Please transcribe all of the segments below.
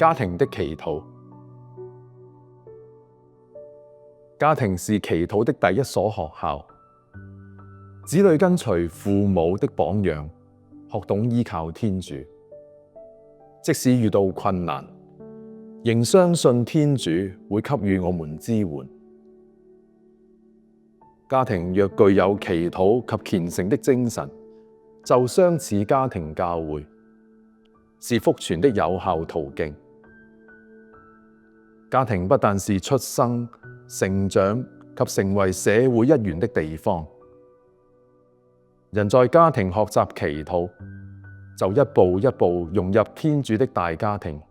家庭的祈禱。家庭是祈禱的第一所學校。子女跟隨父母的榜樣，學懂依靠天主。即使遇到困難，仍相信天主會給予我們支援。家庭若具有祈禱及虔誠的精神，就相似家庭教會，是福傳的有效途徑。家庭不但是出生、成長及成為社會一員的地方，人在家庭學習祈禱，就一步一步融入天主的大家庭，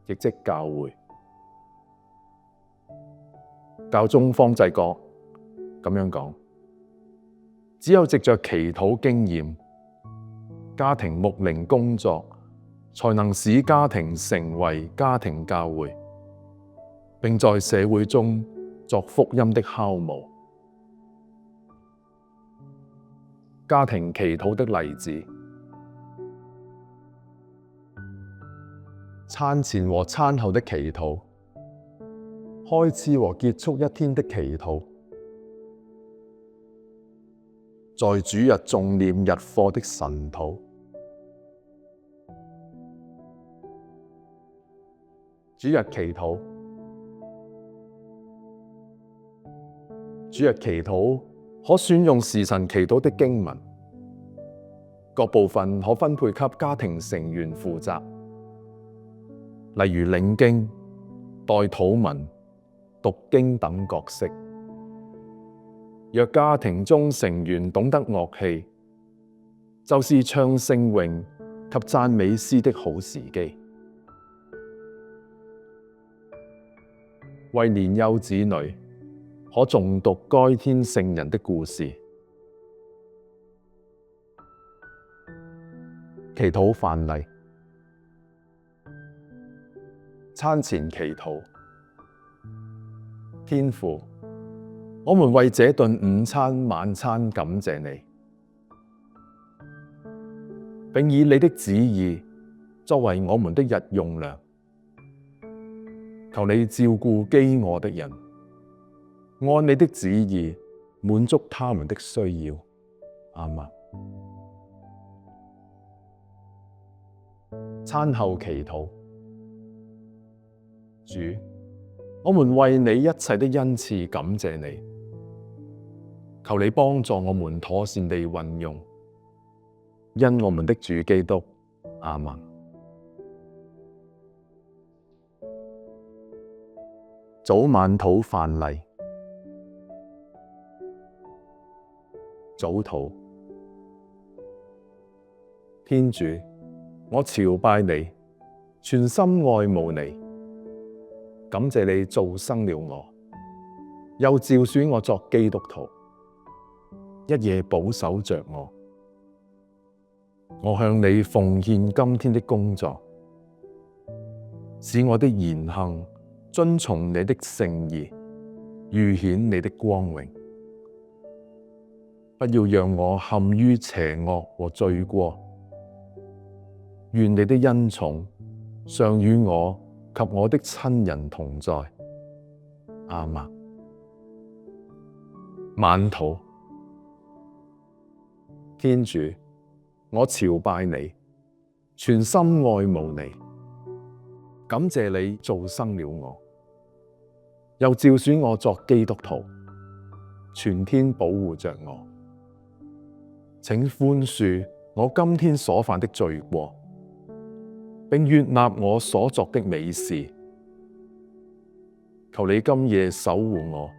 亦即教會。教宗方濟各咁樣講：只有藉着祈禱經驗，家庭牧靈工作，才能使家庭成為家庭教會，並在社會中作福音的酵母。家庭祈禱的例子：餐前和餐後的祈禱，開始和結束一天的祈禱，在主日誦念日課的晨禱。主日祈禱。主日祈禱可選用時辰祈禱的經文，各部分可分配給家庭成員負責，例如領經、代禱文、讀經等角色。若家庭中成員懂得樂器，就是唱聖詠及讚美詩的好時機。為年幼子女，可誦讀該天聖人的故事。祈禱範例：餐前祈禱。天父，我們為這頓午餐晚餐感謝你，並以你的旨意作為我們的日用糧。求你照顧飢餓的人，按你的旨意滿足他們的需要。阿們。餐後祈禱。主，我們為你一切的恩賜感謝你，求你幫助我們妥善地運用，因我們的主基督。阿們。早晚禱範例。早禱。天主，我朝拜你，全心愛慕你，感謝你造生了我，又召選我作基督徒，一夜保守着我。我向你奉獻今天的工作，使我的言行遵從你的聖意，預顯你的光榮。不要讓我陷於邪惡和罪過。願你的恩寵常與我及我的親人同在。阿們。晚禱。天主，我朝拜你，全心愛慕你，感謝你造生了我，又召選我作基督徒，全天保護着我。請寬恕我今天所犯的罪過，並悅納我所作的美事。求你今夜守護我，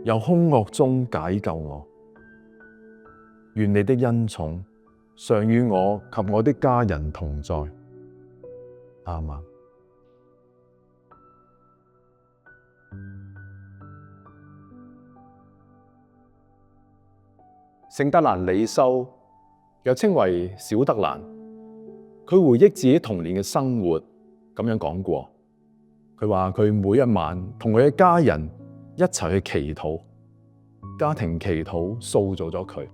由兇惡中解救我。願你的恩寵常與我及我的家人同在。阿們。聖德蘭李修，又稱為小德蘭，佢回憶自己童年嘅生活，咁樣講過。佢話佢每一晚同佢嘅家人一齊去祈禱，家庭祈禱塑造咗佢。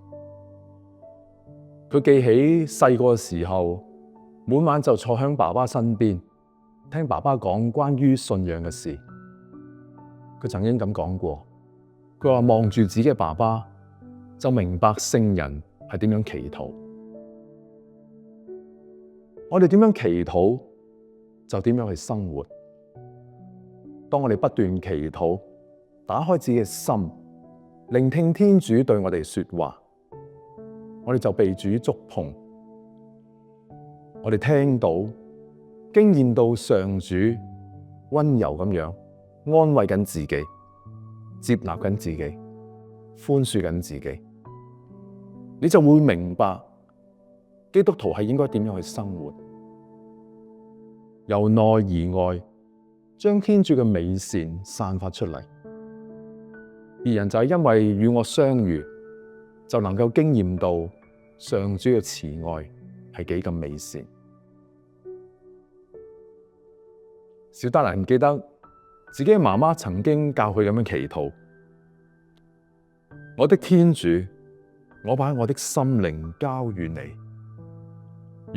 佢記起細個嘅時候，每晚就坐喺爸爸身邊，聽爸爸講關於信仰嘅事。佢曾經咁講過，佢話望住自己嘅爸爸，就明白聖人係點樣祈禱。我哋點樣祈禱，就點樣去生活。當我哋不斷祈禱，打開自己嘅心，聆聽天主對我哋說話，我哋就被主觸碰。我哋聽到、經驗到上主溫柔咁樣安慰緊自己，接納緊自己，寬恕緊自己，你就會明白基督徒係應該點樣去生活，由內而外將天主嘅美善散發出嚟。別人就係因為與我相遇，就能夠經驗到上主嘅慈愛係幾咁美善。小德蘭記得自己嘅媽媽曾經教佢咁樣祈禱：我的天主，我把我的心靈交予你，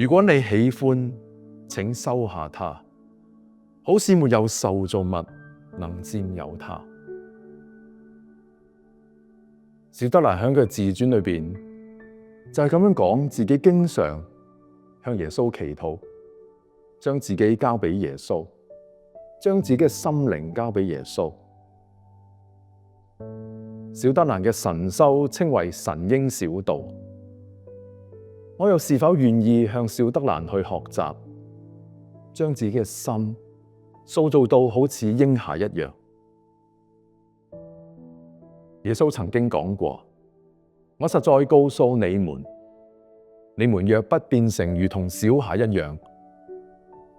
如果你喜歡，請收下它，好似沒有受造物能佔有它。小德蘭喺佢嘅自傳裏邊就係咁樣講，自己經常向耶穌祈禱，將自己交俾耶穌，將自己嘅心靈交俾耶穌。小德蘭嘅神修稱為神嬰小道，我又是否願意向小德蘭去學習，將自己嘅心塑造到好似嬰孩一樣？耶穌曾經講過：我實在告訴你們，你們若不變成如同小孩一樣，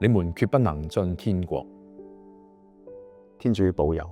你們決不能進天國。天主保佑。